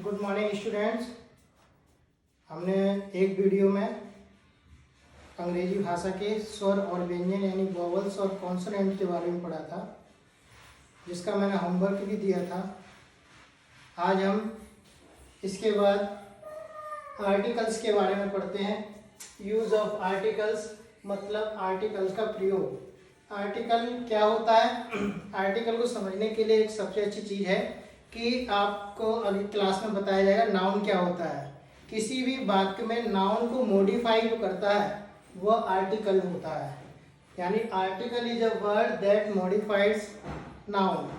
Good morning students. हमने एक video में अंग्रेजी भाषा के स्वर और व्यंजन यानी वॉवल्स और कॉन्सोनेंट के बारे में पढ़ा था, जिसका मैंने होमवर्क भी दिया था। आज हम इसके बाद आर्टिकल्स के बारे में पढ़ते हैं। यूज़ ऑफ आर्टिकल्स मतलब आर्टिकल्स का प्रयोग। आर्टिकल क्या होता है? आर्टिकल को समझने के लिए एक सबसे अच्छी चीज़ है कि आपको अगली क्लास में बताया जाएगा नाउन क्या होता है। किसी भी वाक्य में नाउन को मॉडिफाई जो करता है वह आर्टिकल होता है। यानी article is a word that modifieds noun,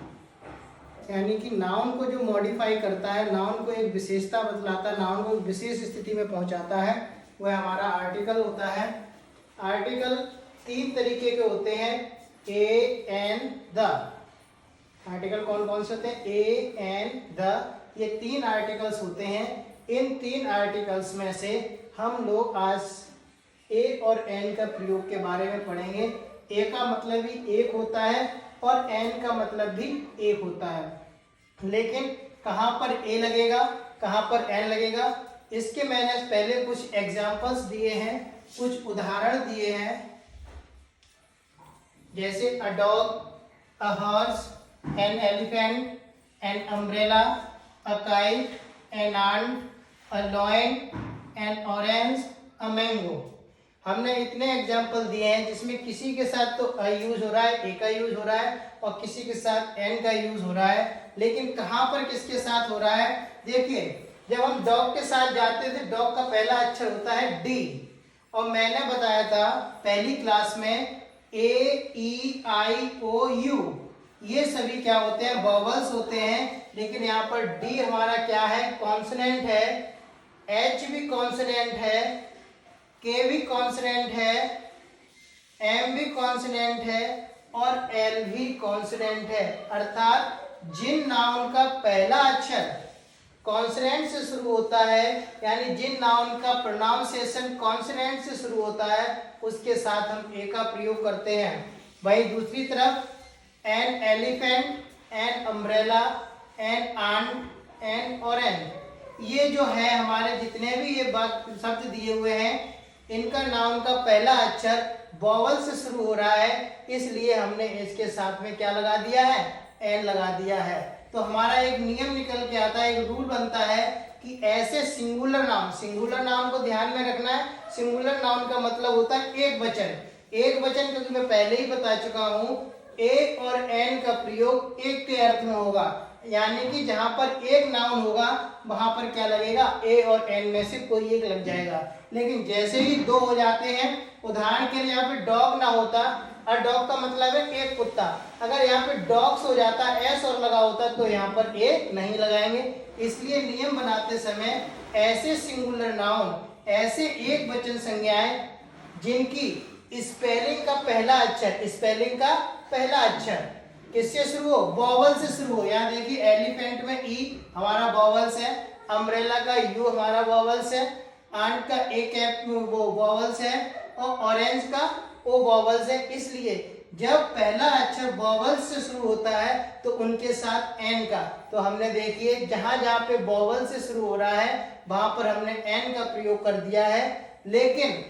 यानी कि नाउन को जो मॉडिफाई करता है, नाउन को एक विशेषता बतलाता है, नाउन को एक विशेष स्थिति में पहुंचाता है, वह हमारा आर्टिकल होता है। आर्टिकल तीन तरीके के होते हैं, ए, एन, द। आर्टिकल कौन कौन से होते हैं? ए, एन, द, ये तीन आर्टिकल्स होते हैं। इन तीन आर्टिकल्स में से हम लोग आज ए और एन का प्रयोग के बारे में पढ़ेंगे। ए का मतलब भी एक होता है और एन का मतलब भी एक होता है। लेकिन कहाँ पर ए लगेगा, कहाँ पर एन लगेगा, इसके मैंने पहले कुछ एग्जाम्पल्स दिए हैं, कुछ उदाहरण दिए हैं। जैसे a dog, a horse, an elephant, an umbrella, a kite, an ant, a lion, an orange, a mango। हमने इतने एग्जाम्पल दिए हैं जिसमें किसी के साथ तो अ यूज हो रहा है, ए का यूज हो रहा है, और किसी के साथ एन का यूज हो रहा है। लेकिन कहाँ पर किसके साथ हो रहा है? देखिए, जब हम डॉग के साथ जाते थे, डॉग का पहला अक्षर होता है डी, और मैंने बताया था पहली क्लास में ए, ई, आई, ओ, यू, ये सभी क्या होते हैं? वॉवल्स होते हैं। लेकिन यहाँ पर डी हमारा क्या है? कॉन्सोनेंट है। एच भी कॉन्सोनेंट है, के भी कॉन्सोनेंट है, एम भी कॉन्सोनेंट है और एल भी कॉन्सोनेंट है। अर्थात जिन नाउन का पहला अक्षर कॉन्सोनेंट से शुरू होता है, यानी जिन नाउन का प्रोनाउंसिएशन कॉन्सोनेंट से शुरू होता है, उसके साथ हम ए का प्रयोग करते हैं। वही दूसरी तरफ an elephant, an umbrella, an ant, an orange, ये जो है हमारे जितने भी ये शब्द दिए हुए हैं, इनका नाउन का पहला अक्षर वॉवल से शुरू हो रहा है, इसलिए हमने इसके साथ में क्या लगा दिया है? एन लगा दिया है। तो हमारा एक नियम निकल के आता है, एक रूल बनता है कि ऐसे सिंगुलर नाउन को ध्यान में रखना है। सिंगुलर नाउन का मतलब होता है एक वचन। एक वचन क्योंकि मैं पहले ही बता चुका हूं, ए और एन का प्रयोग एक के अर्थ में होगा, यानी कि जहां पर एक नाउन होगा वहां पर क्या लगेगा? ए और एन में से कोई एक लग जाएगा। लेकिन जैसे ही दो हो जाते हैं, उदाहरण के लिए यहाँ पे डॉग ना होता, और डॉग का मतलब है एक कुत्ता, अगर यहाँ पे डॉग्स हो जाता, एस और लगा होता, तो यहाँ पर ए नहीं लगाएंगे। इसलिए नियम बनाते समय ऐसे सिंगुलर नाउन, ऐसे एक वचन संज्ञाएं जिनकी स्पेलिंग का पहला अक्षर किससे शुरू हो? वॉवल से शुरू हो। यहाँ देखिए, एलिफेंट में ई हमारा वॉवल्स है, अम्ब्रेला का यू हमारा वॉवल्स है, आंट का ए कैप वो वॉवल्स है, और ऑरेंज का ओ वॉवल्स है। इसलिए जब पहला अक्षर वॉवल्स से शुरू होता है तो उनके साथ एन का, तो हमने देखिए जहां जहां पे वॉवल से शुरू हो रहा है वहां पर हमने एन का प्रयोग कर दिया है। लेकिन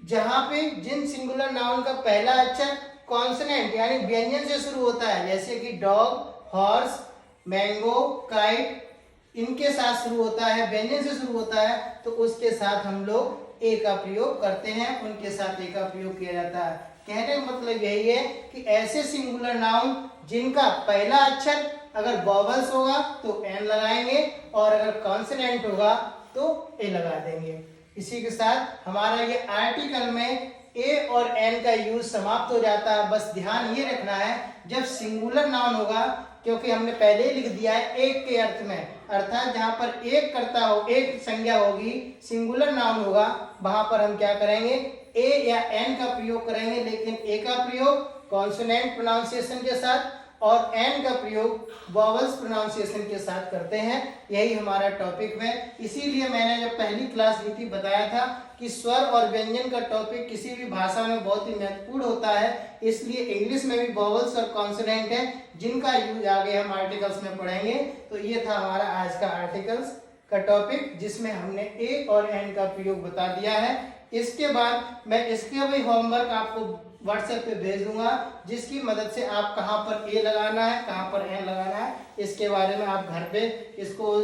जहां पे जिन सिंगुलर नाउन का पहला अक्षर कॉन्सोनेंट यानी व्यंजन से शुरू होता है, जैसे कि डॉग, हॉर्स, मैंगो, काइट, इनके साथ शुरू होता है, व्यंजन से शुरू होता है, तो उसके साथ हम लोग ए का प्रयोग करते हैं, उनके साथ ए का प्रयोग किया जाता है। कहने का मतलब यही है कि ऐसे सिंगुलर नाउन जिनका पहला अक्षर अगर वॉवल्स होगा तो एन लगाएंगे, और अगर कॉन्सोनेंट होगा तो ए लगा देंगे। इसी के साथ हमारा ये आर्टिकल में ए और एन का यूज समाप्त हो जाता है। बस ध्यान ये रखना है, जब सिंगुलर नाउन होगा, क्योंकि हमने पहले ही लिख दिया है एक के अर्थ में, अर्थात जहां पर एक कर्ता हो, एक संज्ञा होगी, सिंगुलर नाउन होगा, वहां पर हम क्या करेंगे? ए या एन का प्रयोग करेंगे। लेकिन ए का प्रयोग कॉन्सोनेंट प्रोनाउंसिएशन के साथ और एन का प्रयोग वॉवल्स प्रोनाउंसिएशन के साथ करते हैं। यही हमारा टॉपिक है। इसीलिए मैंने जब पहली क्लास ली थी बताया था कि स्वर और व्यंजन का टॉपिक किसी भी भाषा में बहुत ही महत्वपूर्ण होता है। इसलिए इंग्लिश में भी वॉवल्स और कॉन्सोनेंट है जिनका यूज आगे हम आर्टिकल्स में पढ़ेंगे। तो ये था हमारा आज का आर्टिकल्स। का टॉपिक जिसमें हमने ए और एन का प्रयोग बता दिया है। इसके बाद मैं इसके भी होमवर्क आपको व्हाट्सएप पे भेज दूंगा, जिसकी मदद से आप कहाँ पर ए लगाना है, कहाँ पर एन लगाना है, इसके बारे में आप घर पे इसको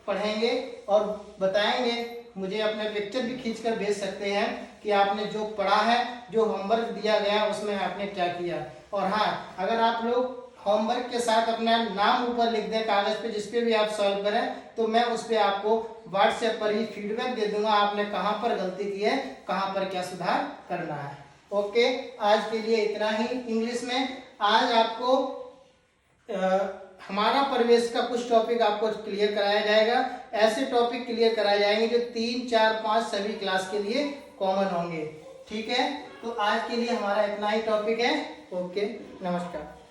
पढ़ेंगे और बताएंगे। मुझे अपने पिक्चर भी खींचकर भेज सकते हैं कि आपने जो पढ़ा है, जो होमवर्क दिया गया उसमें आपने क्या किया। और हाँ, अगर आप लोग होमवर्क के साथ अपना नाम ऊपर लिख दें कागज पे, जिस पे भी आप सॉल्व करें, तो मैं उस पे आपको व्हाट्सएप पर ही फीडबैक दे दूंगा आपने कहाँ पर गलती की है, कहाँ पर क्या सुधार करना है। ओके, आज के लिए इतना ही इंग्लिश में। आज आपको हमारा परिवेश का कुछ टॉपिक आपको क्लियर कराया जाएगा। ऐसे टॉपिक क्लियर कराए जाएंगे जो 3, 4, 5 सभी क्लास के लिए कॉमन होंगे। ठीक है, तो आज के लिए हमारा इतना ही टॉपिक है। ओके, नमस्कार।